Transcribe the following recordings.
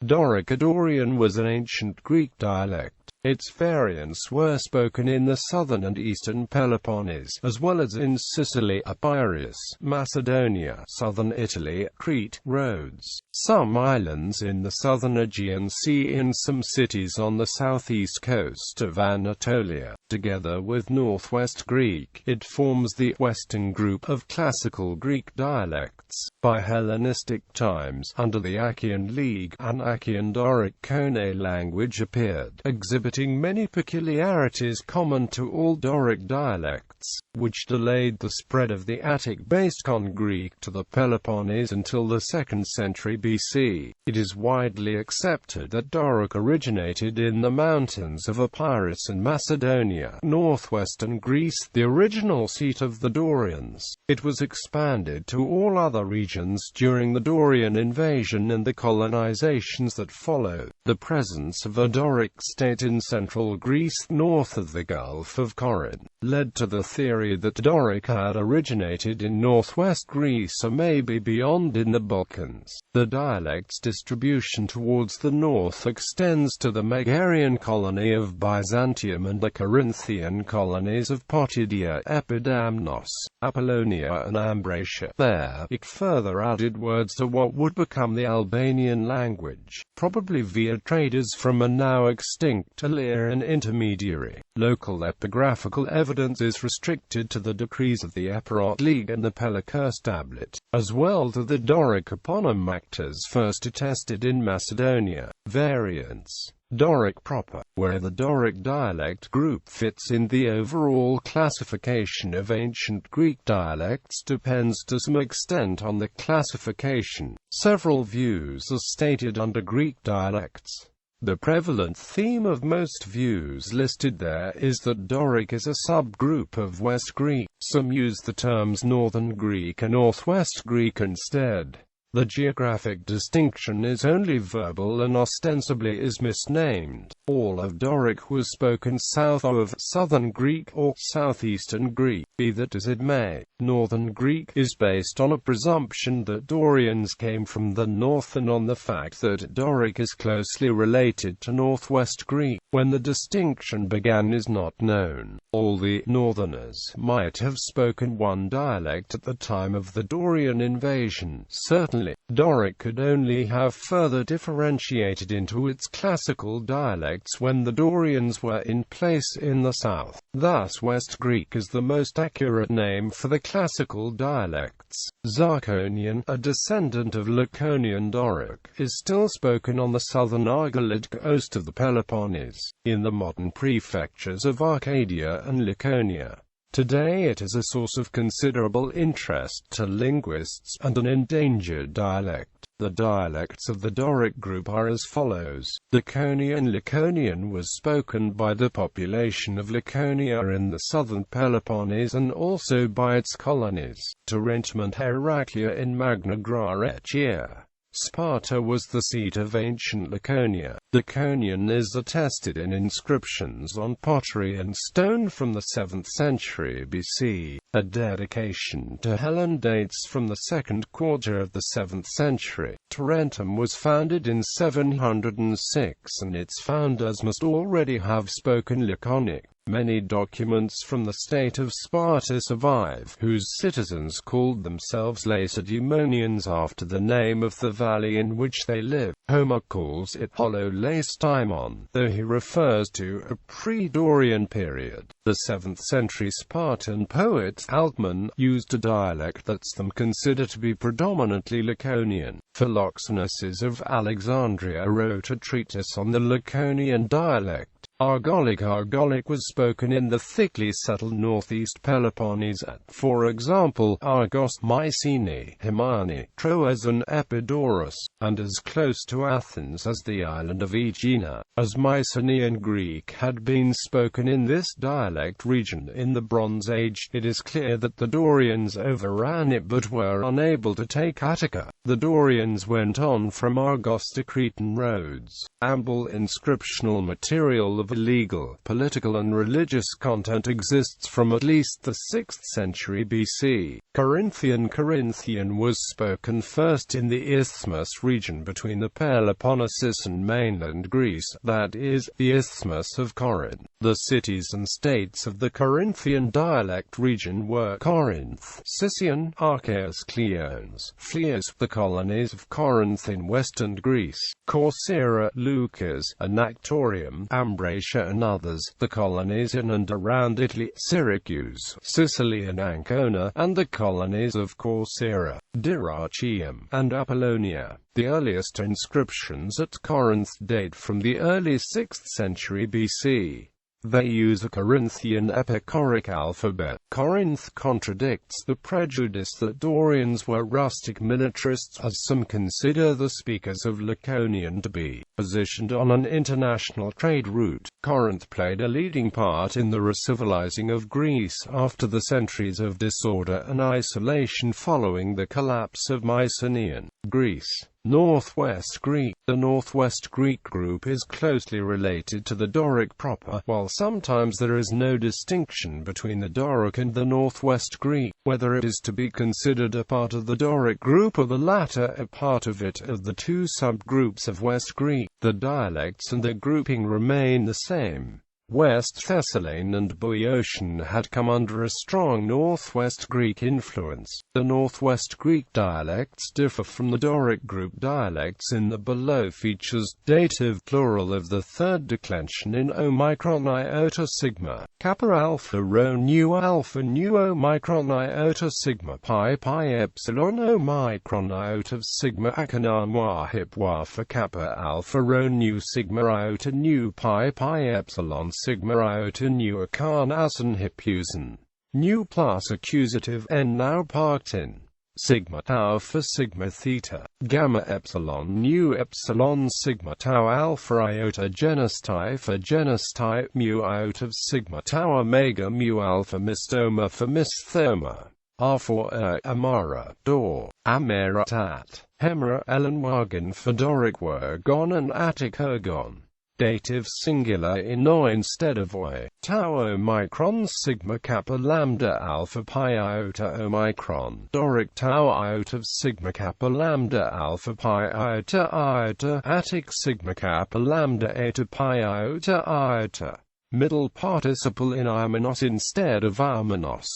Doric. Dorian was an ancient Greek dialect. Its variants were spoken in the southern and eastern Peloponnese, as well as in Sicily, Epirus, Macedonia, southern Italy, Crete, Rhodes, some islands in the southern Aegean Sea, and some cities on the southeast coast of Anatolia. Together with Northwest Greek, it forms the western group of classical Greek dialects. By Hellenistic times, under the Achaean League, an Achaean-Doric Koine language appeared, exhibiting many peculiarities common to all Doric dialects, which delayed the spread of the Attic-based Koine Greek to the Peloponnese until the 2nd century BC. It is widely accepted that Doric originated in the mountains of Epirus in Macedonia, northwestern Greece, the original seat of the Dorians. It was expanded to all other regions during the Dorian invasion and the colonizations that followed. The presence of a Doric state in central Greece, north of the Gulf of Corinth, led to the theory that Doric had originated in northwest Greece or maybe beyond in the Balkans. The dialect's distribution towards the north extends to the Megarian colony of Byzantium and the Corinthian colonies of Potidea, Epidamnos, Apollonia and Ambracia. There, it further added words to what would become the Albanian language, probably via traders from a now extinct Illyrian intermediary. Local epigraphical evidence is restricted to the decrees of the Epirot League and the Peloponnese tablet, as well to the Doric eponymactors first attested in Macedonia. Variants. Doric proper, where the Doric dialect group fits in the overall classification of ancient Greek dialects, depends to some extent on the classification. Several views are stated under Greek dialects. The prevalent theme of most views listed there is that Doric is a subgroup of West Greek. Some use the terms Northern Greek and Northwest Greek instead. The geographic distinction is only verbal and ostensibly is misnamed. All of Doric was spoken south of Southern Greek or Southeastern Greek. Be that as it may, Northern Greek is based on a presumption that Dorians came from the north and on the fact that Doric is closely related to Northwest Greek. When the distinction began is not known. All the Northerners might have spoken one dialect at the time of the Dorian invasion. Certainly, Doric could only have further differentiated into its classical dialects when the Dorians were in place in the south. Thus West Greek is the most accurate name for the classical dialects. Zarconian, a descendant of Laconian Doric, is still spoken on the southern Argolid coast of the Peloponnese, in the modern prefectures of Arcadia and Laconia. Today it is a source of considerable interest to linguists, and an endangered dialect. The dialects of the Doric group are as follows. Laconian. Laconian was spoken by the population of Laconia in the southern Peloponnese and also by its colonies, Tarentum and Heraclea in Magna Graecia. Sparta was the seat of ancient Laconia. Laconian is attested in inscriptions on pottery and stone from the 7th century BC. A dedication to Helen dates from the 2nd quarter of the 7th century. Tarentum was founded in 706 and its founders must already have spoken Laconic. Many documents from the state of Sparta survive, whose citizens called themselves Lacedaemonians after the name of the valley in which they lived. Homer calls it Hollow Lacedaemon, though he refers to a pre-Dorian period. The 7th century Spartan poet Alcman used a dialect that some consider to be predominantly Laconian. Philoxenus of Alexandria wrote a treatise on the Laconian dialect. Argolic. Argolic was spoken in the thickly settled northeast Peloponnese at, for example, Argos, Mycenae, Himani, Troas and Epidaurus, and as close to Athens as the island of Aegina. As Mycenaean Greek had been spoken in this dialect region in the Bronze Age, it is clear that the Dorians overran it but were unable to take Attica. The Dorians went on from Argos to Crete and Rhodes. Ample inscriptional material of illegal, political and religious content exists from at least the 6th century BC. Corinthian was spoken first in the Isthmus region between the Peloponnesus and mainland Greece, that is, the Isthmus of Corinth. The cities and states of the Corinthian dialect region were Corinth, Sicyon, Archaeus Cleones, Phlius, the colonies of Corinth in western Greece, Corcyra, Lucas, Anactorium, Ambracia and others, the colonies in and around Italy, Syracuse, Sicily and Ancona, and the colonies of Corcyra, Dyrrhachium, and Apollonia. The earliest inscriptions at Corinth date from the early 6th century BC. They use a Corinthian epicoric alphabet. Corinth contradicts the prejudice that Dorians were rustic militarists, as some consider the speakers of Laconian to be. Positioned on an international trade route, Corinth played a leading part in the recivilizing of Greece after the centuries of disorder and isolation following the collapse of Mycenaean Greece. Northwest Greek. The Northwest Greek group is closely related to the Doric proper, while sometimes there is no distinction between the Doric and the Northwest Greek, whether it is to be considered a part of the Doric group or the latter a part of it. Of the two subgroups of West Greek, the dialects and the grouping remain the same. West Thessalian and Boeotian had come under a strong Northwest Greek influence. The Northwest Greek dialects differ from the Doric group dialects in the below features: dative plural of the third declension in omicron iota sigma, kappa alpha rho nu omicron iota sigma pi epsilon omicron iota of sigma akanan wa hip wa for kappa alpha rho nu sigma iota nu pi epsilon sigma iota nu akan asan hipusen. Nu plus accusative n now parked in. Sigma tau for sigma theta. Gamma epsilon nu epsilon sigma tau alpha iota genus ti for genus ti. Mu iota of sigma tau omega mu alpha mistoma for misthoma. R for amara, dor, amera tat. Hemera ellenwagen for Doric wergon and Attic ergon. Dative singular in o instead of oi. Tau omicron sigma kappa lambda alpha pi iota omicron. Doric tau iota of sigma kappa lambda alpha pi iota. Attic sigma kappa lambda eta pi iota. Middle participle in Imenos instead of Armenos.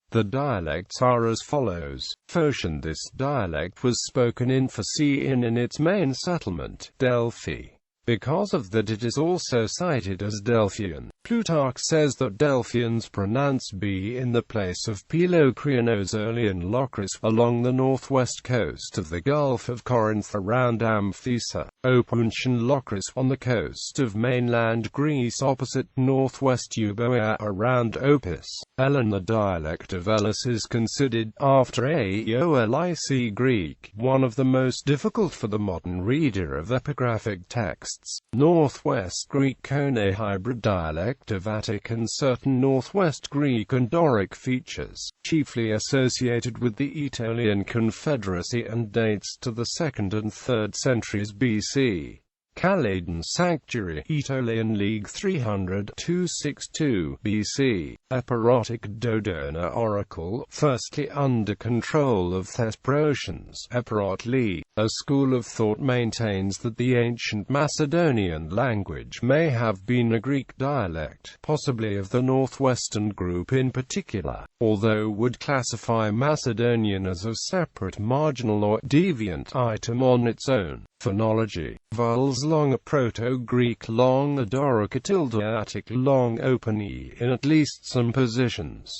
The dialects are as follows. Phocian. This dialect was spoken in Phocian in its main settlement, Delphi. Because of that it is also cited as Delphian. Plutarch says that Delphians pronounce B in the place of Pelocreanos early in Locris, along the northwest coast of the Gulf of Corinth around Amphissa. Opuntian Locris, on the coast of mainland Greece opposite northwest Euboea around Opus. Ellen. The dialect of Elis is considered, after Aeolic Greek, one of the most difficult for the modern reader of epigraphic texts. Northwest Greek Koine hybrid dialect of Attic and certain Northwest Greek and Doric features, chiefly associated with the Aetolian Confederacy and dates to the 2nd and 3rd centuries BC. Calydon Sanctuary, Aegean League 300-262 BC. Epirotic Dodona Oracle, firstly under control of Thesprotians. Epirot. A school of thought maintains that the ancient Macedonian language may have been a Greek dialect, possibly of the northwestern group in particular, although would classify Macedonian as a separate marginal or deviant item on its own. Phonology. Vowels long a Proto-Greek long a Doric tilde Attic long open e in at least some positions.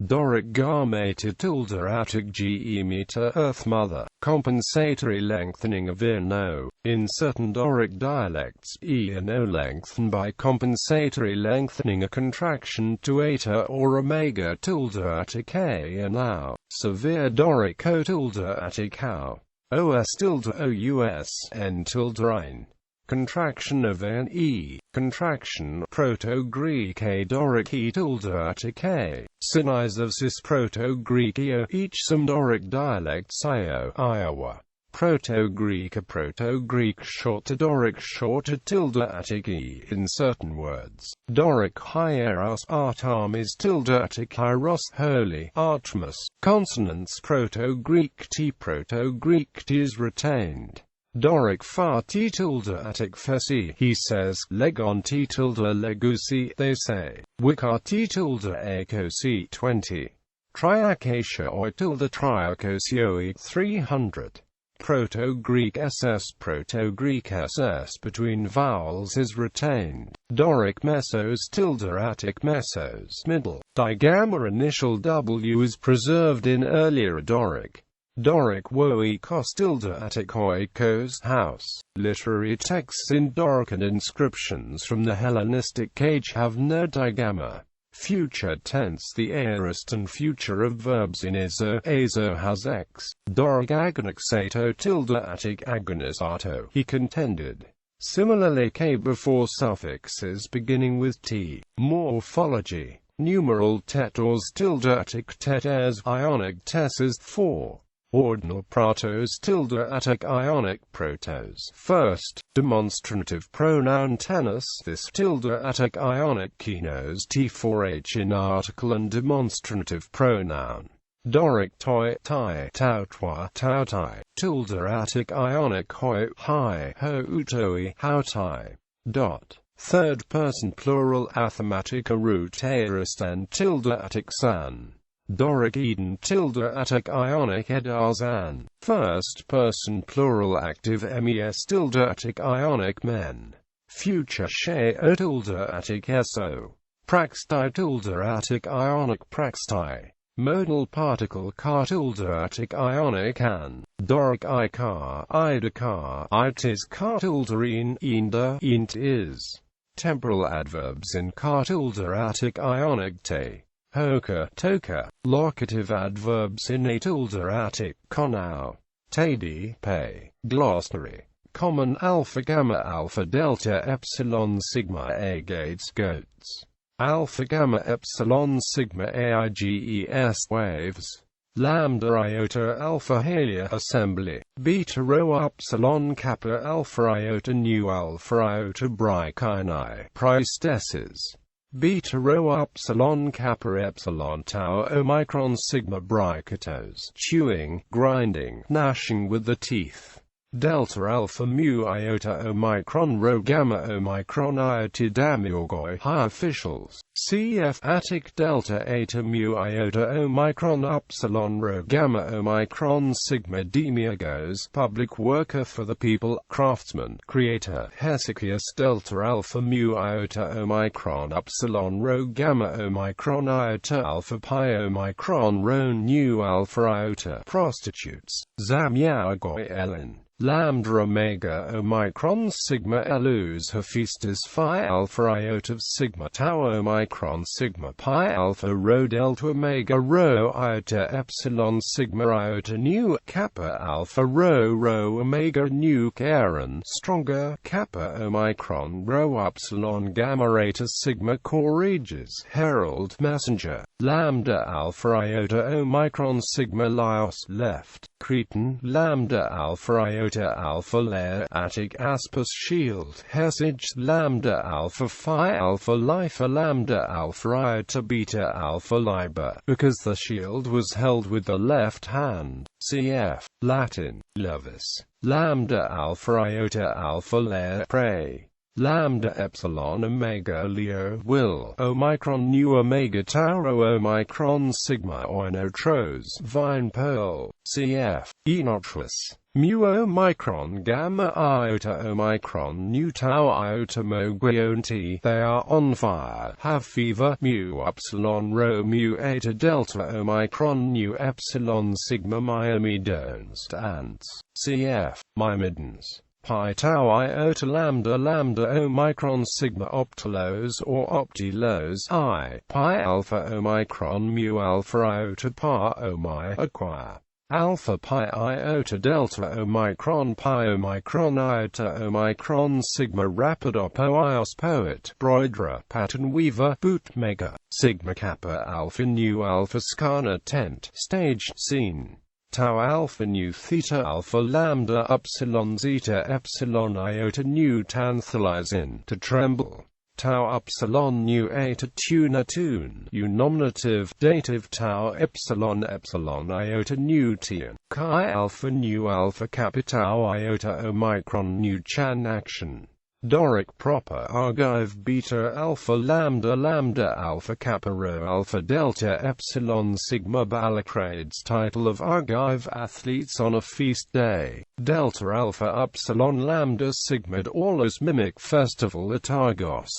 Doric garmated tilde Attic ge meter earth mother. Compensatory lengthening of no. In certain Doric dialects, e and o lengthen by compensatory lengthening a contraction to eta or omega tilde Attic a and au. Severe Doric o tilde Attic au. Os tilde ous, n tilde ein. Contraction of an e. Contraction, Proto-Greek a Doric e tilde Attic a. Sinise of cis Proto-Greek eo. Each some Doric dialects Io, Iowa. Proto-Greek. A Proto-Greek short to Doric short to tilde Attic e in certain words. Doric hieros Artemis tilde Attic hieros holy Artemis. Consonants Proto-Greek T. Proto-Greek T is retained. Doric far T tilde Attic fesi, he says. Legon T tilde legusi, they say. Wikar T tilde acosi 20. Triacacia or tilde triacosioi 300. Proto-Greek SS. Proto-Greek SS between vowels is retained. Doric mesos tilde Attic mesos middle. Digamma initial W is preserved in earlier Doric. Doric woikos tilde Attic oikos house. Literary texts in Doric and inscriptions from the Hellenistic age have no digamma. Future tense. The aorist and future of verbs in azo has x. Doric agonaxato tilde Attic agonisato, he contended. Similarly k before suffixes beginning with t. Morphology. Numeral tetors tilde Attic tetes Ionic tesses 4. Ordinal pratos tilde Attic Ionic protos. First, demonstrative pronoun tennis, this tilde Attic Ionic kinos T4H in article and demonstrative pronoun. Doric toi, tai, tautoi, tautai, tilde Attic Ionic hoi, hi, ho utoi, hautai. Dot. Third person plural athematica root aorist and tilde Attic san. Doric Eden tilde Attic Ionic edarzan. First person plural active mes tilde Attic Ionic men. Future she o tilde Attic eso. Praxti tilde Attic Ionic praxti. Modal particle car tilde Attic Ionic an. Doric I car, ida car, itis car tilde inda, int is. Temporal adverbs in car tilde Attic Ionic te. Hoka, toka. Locative adverbs in a tilde Attic, konau. Tadi, pay. Glossary. Common alpha gamma alpha delta epsilon sigma agates goats. Alpha gamma epsilon sigma aiges waves. Lambda iota alpha halia assembly. Beta rho epsilon kappa alpha iota nu alpha iota bri koiné priestesses. Beta rho epsilon kappa epsilon tau omicron sigma briketos. Chewing, grinding, gnashing with the teeth. Delta alpha mu iota omicron rho gamma omicron iota damiorgoi high officials. Cf. Attic delta eta mu iota omicron epsilon rho gamma omicron sigma demiurgos public worker for the people, craftsman, creator. Hesychius delta alpha mu iota omicron epsilon rho gamma omicron iota alpha pi omicron rho nu alpha iota prostitutes. Zamiaugoi Ellen. Lambda omega omicron sigma elus hephaestus phi alpha iota sigma tau omicron sigma pi alpha rho delta omega rho iota epsilon sigma iota nu kappa alpha rho omega nu Aaron stronger kappa omicron rho epsilon gamma eta sigma courageous herald messenger. Lambda alpha iota omicron sigma Laos left. Cretan. Lambda alpha iota alpha layer Attic aspis shield Hesage. Lambda alpha phi alpha lifer Lambda alpha iota beta alpha liber, because the shield was held with the left hand. Cf. Latin. Levis. Lambda alpha iota alpha layer prey. Lambda epsilon omega leo will omicron nu omega tau rho omicron sigma oinotros vine pearl. Cf. Enotrus. Mu omicron gamma iota omicron nu tau iota moguionti. They are on fire, have fever. Mu epsilon rho mu eta delta omicron nu epsilon sigma myrmidons ants. Cf. Myrmidons. Pi tau iota lambda omicron sigma optilos or optilos I. Pi alpha omicron mu alpha iota pa omi acquire. Alpha pi iota delta omicron pi omicron iota omicron sigma rapidopoios poet broiderer pattern weaver bootmaker. Sigma kappa alpha nu alpha scana tent stage scene. tau alpha nu theta alpha lambda upsilon zeta epsilon iota nu tantalizin, to tremble. Tau upsilon nu eta tuna tune, nominative, dative tau epsilon epsilon iota nu tian, chi alpha nu alpha kappa tau iota omicron nu chan action. Doric proper argive beta alpha lambda lambda alpha kappa rho alpha delta epsilon sigma balacrades title of argive athletes on a feast day. Delta alpha upsilon lambda sigma always mimic festival at Argos.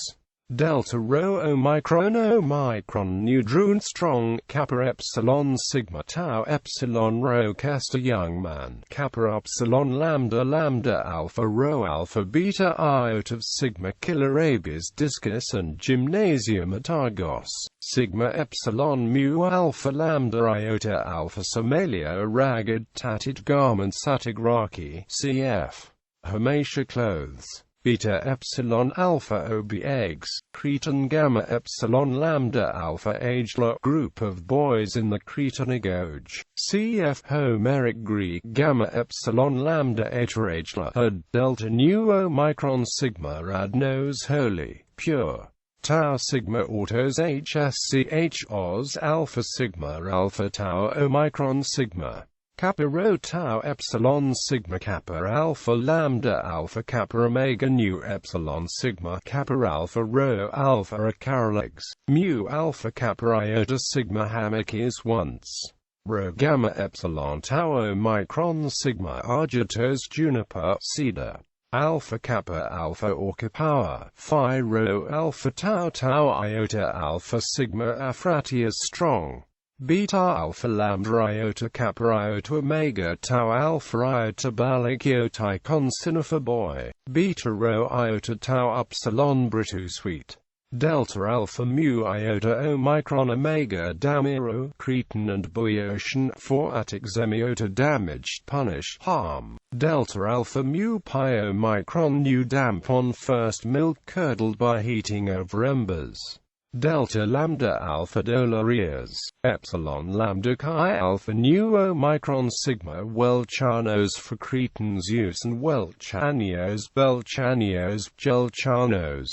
Delta rho omicron nu drune strong kappa epsilon sigma tau epsilon rho cast a young man kappa upsilon lambda lambda alpha rho alpha beta iota sigma killer abes discus and gymnasium at Argos. Sigma epsilon mu alpha lambda iota alpha somalia ragged tatted garments atigrarchy cf. Hermatia clothes. Beta epsilon alpha ob eggs, Cretan gamma epsilon lambda alpha agelot group of boys in the Cretan age. Cf. Homeric Greek gamma epsilon lambda agelot had delta nu omicron sigma rad nos holy, pure. Tau sigma autos hsch os alpha sigma alpha tau omicron sigma. Kappa rho tau epsilon sigma kappa alpha lambda alpha kappa omega nu epsilon sigma kappa alpha rho alpha acaralegs, mu alpha kappa iota sigma hammockes once. Rho gamma epsilon tau omicron sigma argetos juniper cedar. Alpha kappa alpha orca power, phi rho alpha tau tau iota alpha sigma aphratias strong. Beta alpha lambda iota kappa iota omega tau alpha iota balakiotai consinifer boy. Beta rho iota tau upsilon britu sweet. Delta alpha mu iota omicron omega damiro Cretan and Boeotian for Attic semiota damaged punish harm. Delta alpha mu pi omicron nu damp on first milk curdled by heating over embers. Delta lambda alpha dolarias, epsilon lambda chi alpha nu omicron sigma Welchanos for Cretans use and Welchanios Belchanios Gelchanos.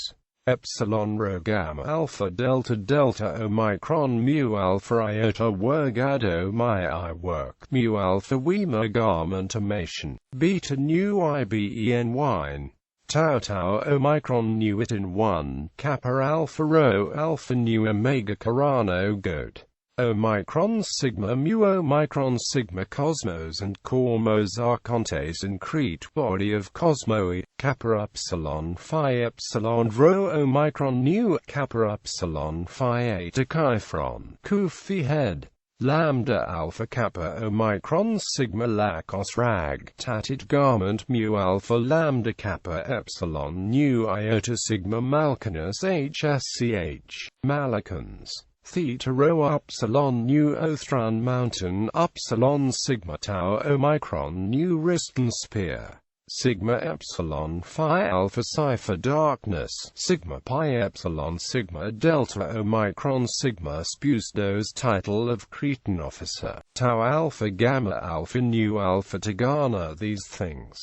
Epsilon rho gamma alpha delta delta omicron mu alpha iota worgado my I work mu alpha wema garment amation. Beta nu iben wine. Tau tau omicron nu it in 1, kappa alpha rho alpha nu omega carano goat. Omicron sigma mu omicron sigma cosmos and cormos archontes in Crete body of cosmoi, kappa epsilon phi epsilon rho omicron nu kappa epsilon phi eta kyphron kufi head. Lambda alpha kappa omicron sigma lakos rag tatted garment mu alpha lambda kappa epsilon nu iota sigma malcanus hsch malacans. Theta rho upsilon nu othran mountain upsilon sigma tau omicron nu riston spear. Sigma epsilon phi alpha cipher darkness, sigma pi epsilon sigma delta omicron sigma spusdos title of Cretan officer. Tau alpha gamma alpha nu alpha Tigana these things.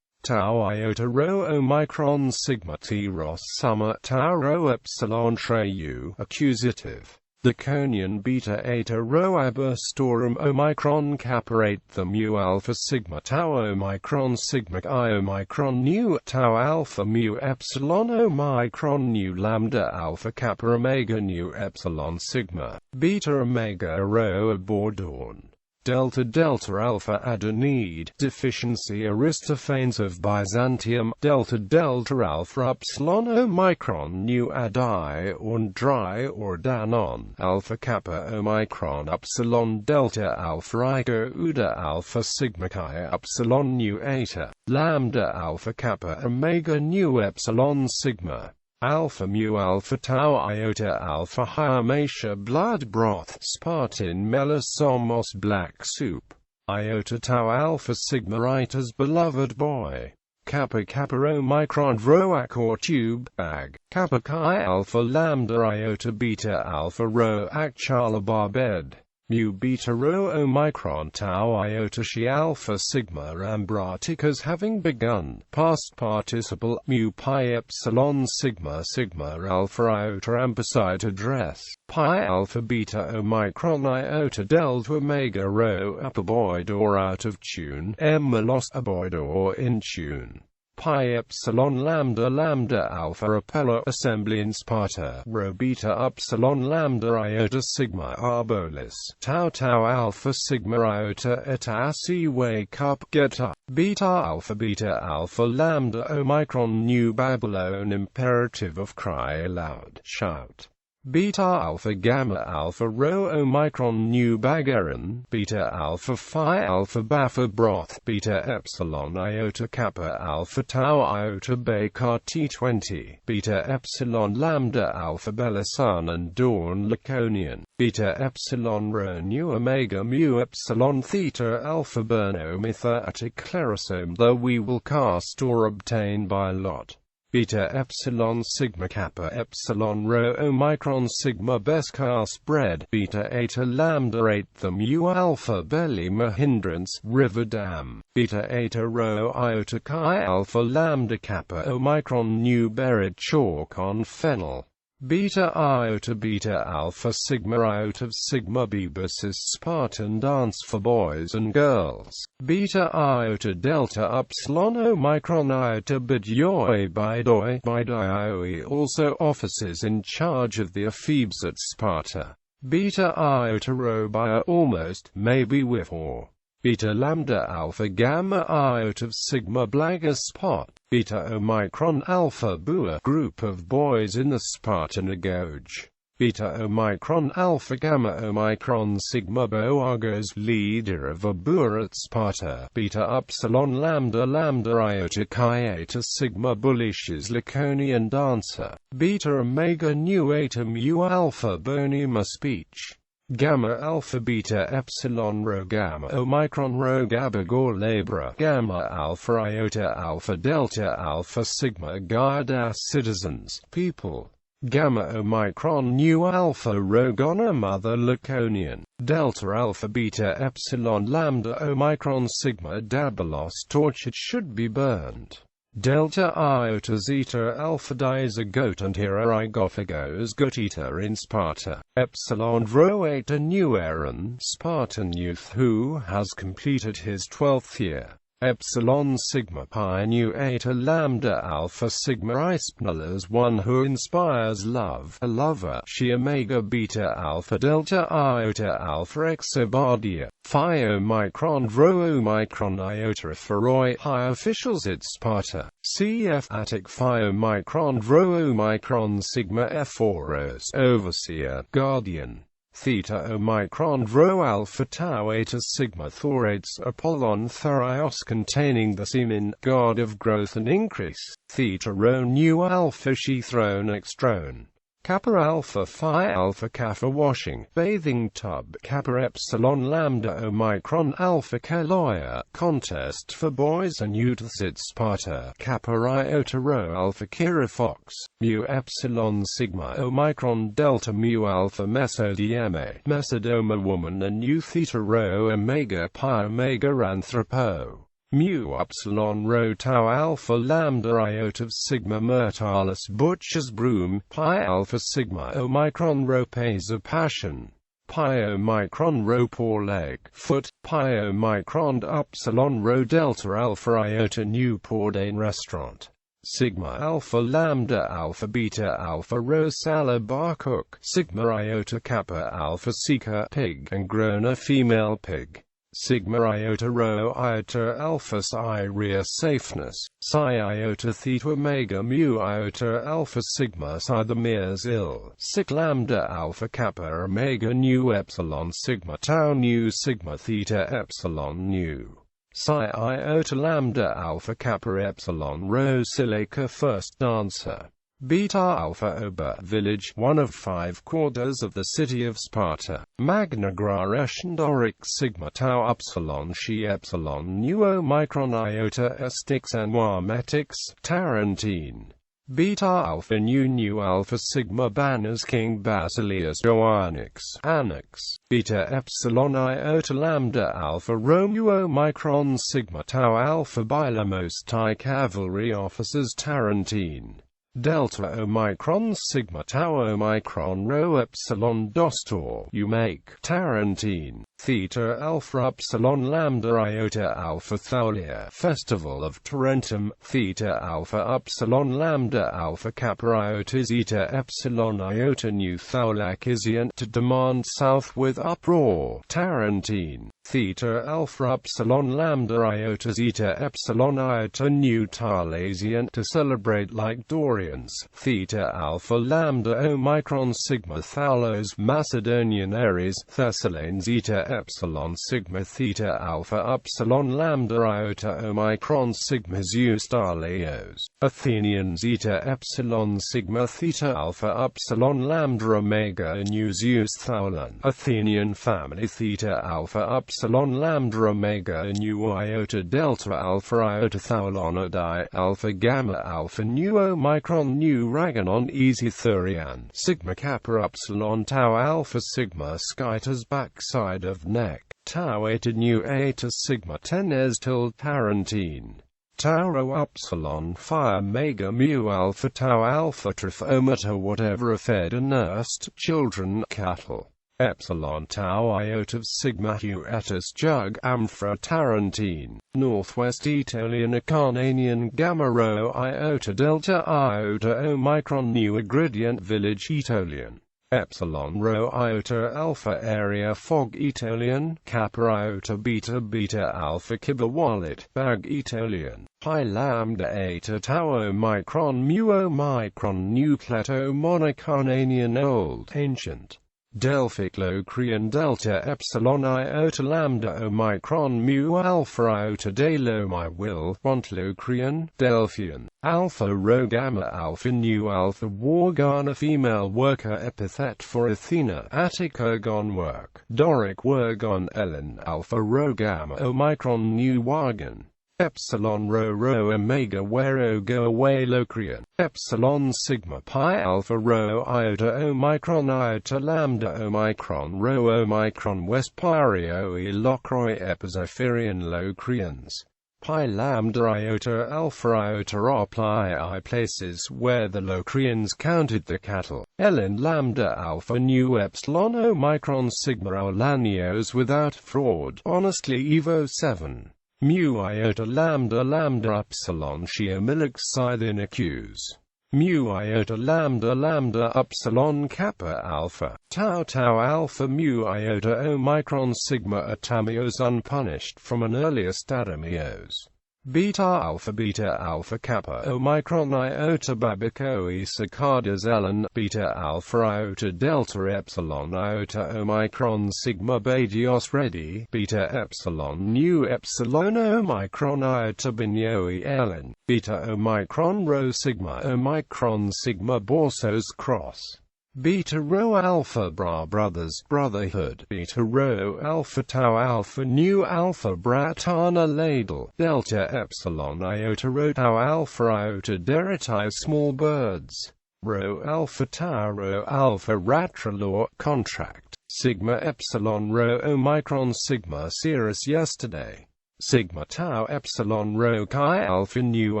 Tau iota rho omicron sigma T-ros summa tau rho epsilon treyu accusative. The Koinian beta eta rho aberstorum omicron kappa 8 the mu alpha sigma tau omicron sigma I omicron nu tau alpha mu epsilon omicron nu lambda alpha kappa omega nu epsilon sigma beta omega rho abordorn. Delta delta alpha adenide deficiency Aristophanes of Byzantium. Delta delta alpha upsilon omicron nu adai or dry or danon. Alpha kappa omicron upsilon delta alpha ico uda alpha sigma chi upsilon nu eta. Lambda alpha kappa omega nu epsilon sigma. Alpha mu alpha tau iota alpha Hermatia blood broth Spartan melosomos black soup. Iota tau alpha sigma Itas beloved boy. Kappa kappa omicron rho or tube bag. Kappa chi alpha lambda iota beta alpha rho achala barbed. mu beta rho omicron tau iota xi alpha sigma ambraticas having begun, past participle, mu pi epsilon sigma sigma alpha iota ampersite address, pi alpha beta omicron iota delta omega rho apoboid or out of tune, m lost aboid or in tune. Pi epsilon lambda lambda alpha apello assembly in Sparta, rho beta epsilon lambda iota sigma arbolis, tau tau alpha sigma iota eta si wake up get up, beta alpha lambda omicron new Babylon imperative of cry aloud, shout. Beta alpha gamma alpha rho omicron new Bagaran, beta alpha phi alpha baffa broth, beta epsilon iota kappa alpha tau iota bakar T20, beta epsilon lambda alpha belasan and dawn laconian, beta epsilon rho nu omega mu epsilon theta alpha burno mitha attic clerosome the we will cast or obtain by lot. Beta epsilon sigma kappa epsilon rho omicron sigma beskar spread, beta eta lambda 8 the mu alpha belly hindrance river dam, beta eta rho iota chi alpha lambda kappa omicron new buried chalk on fennel. Beta iota beta alpha sigma iota sigma bebus is Spartan dance for boys and girls. Beta iota delta upsilon omicron iota bidoi by dioi also officers in charge of the ephebes at Sparta. Beta iota rho by almost, maybe with or. Beta lambda alpha gamma iota of sigma blaga spot, beta omicron alpha bua group of boys in the Spartan agoge. Beta omicron alpha gamma omicron sigma boagos leader of a bua at Sparta. Beta epsilon lambda iota chi eta sigma bullishes laconian dancer. Beta omega nu eta mu alpha bonima speech. Gamma alpha beta epsilon rho gamma omicron rho gabagor labra gamma alpha iota alpha delta alpha sigma gaia citizens people. Gamma omicron nu alpha rho gonna mother laconian delta alpha beta epsilon lambda omicron sigma dabalos tortured should be burned. Delta iota zeta alpha dizygote and hieroigophagos gotita in Sparta. Epsilon rho eta nu Aaron, Spartan youth who has completed his 12th year. Epsilon sigma pi nu eta lambda alpha sigma ispnalas one who inspires love, a lover. She omega beta alpha delta iota alpha exobardia. Phi omicron rho omicron iota phoroi high officials at Sparta. Cf Attic phi omicron rho omicron sigma ephoros overseer, guardian. Theta omicron rho alpha tau eta sigma thorates Apollon Therios containing the semen, god of growth and increase. Theta rho nu alpha she throne extrone. Kappa alpha phi alpha kappa washing, bathing tub. Kappa epsilon lambda omicron alpha kaloia, contest for boys and youths at Sparta. Kappa iota rho alpha kira fox. Mu epsilon sigma omicron delta mu alpha mesodieme, mesodoma woman and nu theta rho omega pi omega anthropo. Mu epsilon rho tau alpha lambda iota of sigma myrtalis butcher's broom, pi alpha sigma omicron rho pays of passion, pi omicron rho poor leg, foot, pi omicron epsilon rho delta alpha iota new Pordain restaurant. Sigma alpha lambda alpha beta alpha rho sala bar cook, sigma iota kappa alpha seeker pig and grown female pig. Sigma iota rho iota alpha psi rear safeness, psi iota theta omega mu iota alpha sigma psi the meres ill, sig lambda alpha kappa omega nu epsilon sigma tau nu sigma theta epsilon nu. Psi iota lambda alpha kappa epsilon rho silica first dancer. Beta alpha oba village, one of 5 quarters of the city of Sparta. Magna Graecian Doric sigma tau epsilon she epsilon nu omicron iota estix and warmetics, Tarentine. Beta alpha nu alpha sigma banners King Basileus Joannix Annex beta epsilon iota lambda alpha Rho Omicron sigma tau alpha Bilamosti cavalry officers Tarentine delta Omicron sigma tau Omicron Rho epsilon dostor you make Tarentine theta alpha epsilon lambda iota alpha Thaulia festival of Tarentum theta alpha epsilon lambda alpha kappa iota zeta epsilon iota nu Thaulacisian to demand south with uproar Tarentine theta alpha epsilon lambda iota zeta epsilon iota nu Tarlasian to celebrate like Dorians theta alpha lambda Omicron sigma Thaulos Macedonian Ares Thessalian zeta epsilon sigma theta alpha epsilon lambda iota Omicron sigma Zeus Darleos Athenian zeta epsilon sigma theta alpha epsilon lambda omega nu Zeus Thaulan Athenian family theta alpha epsilon lambda omega nu iota delta alpha iota Thaulon di alpha gamma alpha nu Omicron nu Raganon easy Thurian sigma kappa epsilon tau alpha sigma Skytas backside of neck tau eta nu eta sigma tenes tilde Tarentine Tau epsilon phi mega mu alpha tau alpha triphomata whatever fed and nursed children cattle epsilon tau iota sigma hu etus jug amphra Tarentine northwest Aetolian Acarnanian gamma rho iota delta iota Omicron nu Agridian village Aetolian epsilon rho iota alpha area fog Aetolian kappa iota beta beta alpha kibba wallet bag Aetolian pi lambda eta tau Omicron mu Omicron nu Cleto Monocarnanian old ancient Delphic Locrian delta epsilon iota lambda Omicron mu alpha iota de lo my will want Locrian Delphian alpha rho gamma alpha nu alpha Wargana female worker epithet for Athena Attica gon work Doric Wergon Ellen alpha rho gamma Omicron nu Wagon epsilon rho omega where go away Locrian epsilon sigma pi alpha rho iota Omicron iota lambda Omicron rho Omicron west Pyrio Elocroi Epizophirian Locrians pi lambda iota alpha iota Opli I places where the Locrians counted the cattle Ellen lambda alpha nu epsilon Omicron sigma Aulanios without fraud honestly Evo 7 mu iota lambda lambda epsilon shia milix scythin accuse mu iota lambda epsilon kappa alpha tau alpha mu iota Omicron sigma atamios unpunished from an earlier stadamios beta alpha kappa Omicron iota babicoi cicadas ellen beta alpha iota delta epsilon iota Omicron sigma badios ready beta epsilon nu epsilon Omicron iota binyoi ellen beta Omicron rho sigma Omicron sigma borsos cross beta rho alpha bra brothers brotherhood beta rho alpha tau alpha nu alpha bratana ladle delta epsilon iota rho tau alpha iota deritai small birds rho alpha tau rho alpha ratralor contract sigma epsilon rho Omicron sigma cirrus yesterday sigma tau epsilon rho chi alpha nu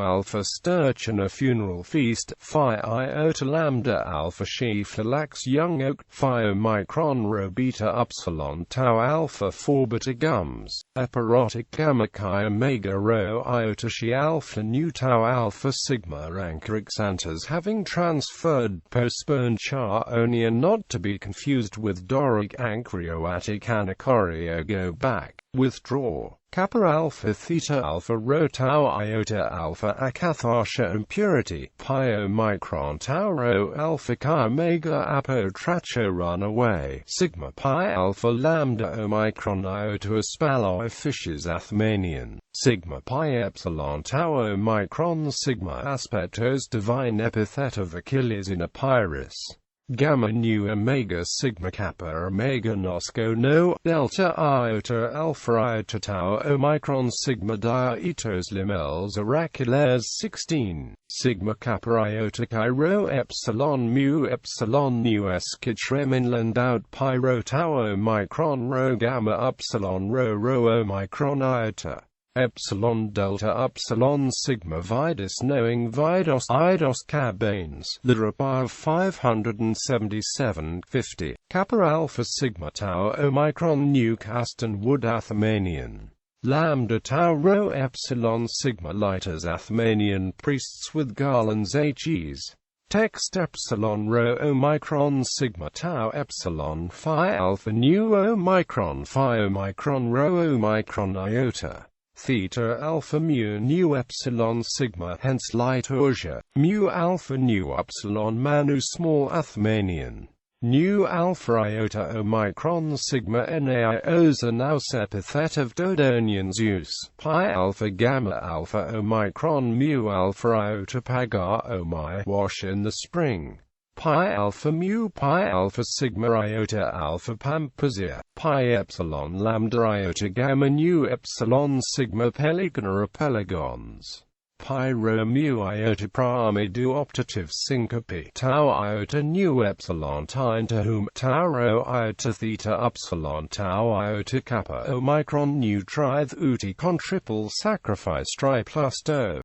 alpha sturgeon a funeral feast phi iota lambda alpha sheaf lax young oak phi Omicron rho beta epsilon tau alpha forbita gums epirotic gamma chi omega rho iota she alpha nu tau alpha sigma rankerixantas having transferred postponed Chaonia not to be confused with Doric Ancrioatic Anacorio go back withdraw kappa alpha theta alpha rho tau iota alpha akatharsha impurity pi Omicron tau rho alpha chi omega apo tracho run away sigma pi alpha lambda Omicron iota aspaloi fishes Athmanian sigma pi epsilon tau Omicron sigma aspectos divine epithet of Achilles in Epirus Gamma nu omega sigma kappa omega nosco no, delta iota alpha iota tau omicron sigma diaetos limels oraculars 16, sigma kappa iota chi rho epsilon mu epsilon nu escich reminland out pi rho tau omicron rho gamma epsilon rho omicron iota. Epsilon delta epsilon sigma vidus knowing vidos idos cabanes, literapa of 577-50, kappa alpha sigma tau omicron nu castan wood Athemanian. Lambda tau rho epsilon sigma liters Athemanian priests with garlands hes. Text epsilon rho omicron sigma tau epsilon phi alpha nu omicron phi omicron rho omicron iota. Theta alpha mu nu epsilon sigma, hence liturgia, mu alpha nu epsilon manu small Athemanian, nu alpha iota omicron sigma naios naus epithet of Dodonian Zeus, pi alpha gamma alpha omicron mu alpha iota pagar omi wash in the spring. Pi alpha mu pi alpha sigma iota alpha pampasia, pi epsilon lambda iota gamma nu epsilon sigma peligona peligons. Pi rho mu iota pramidu optative syncope, tau iota nu epsilon tine to whom, tau rho iota theta epsilon tau iota kappa omicron nu trith uti con triple sacrifice tri plus do.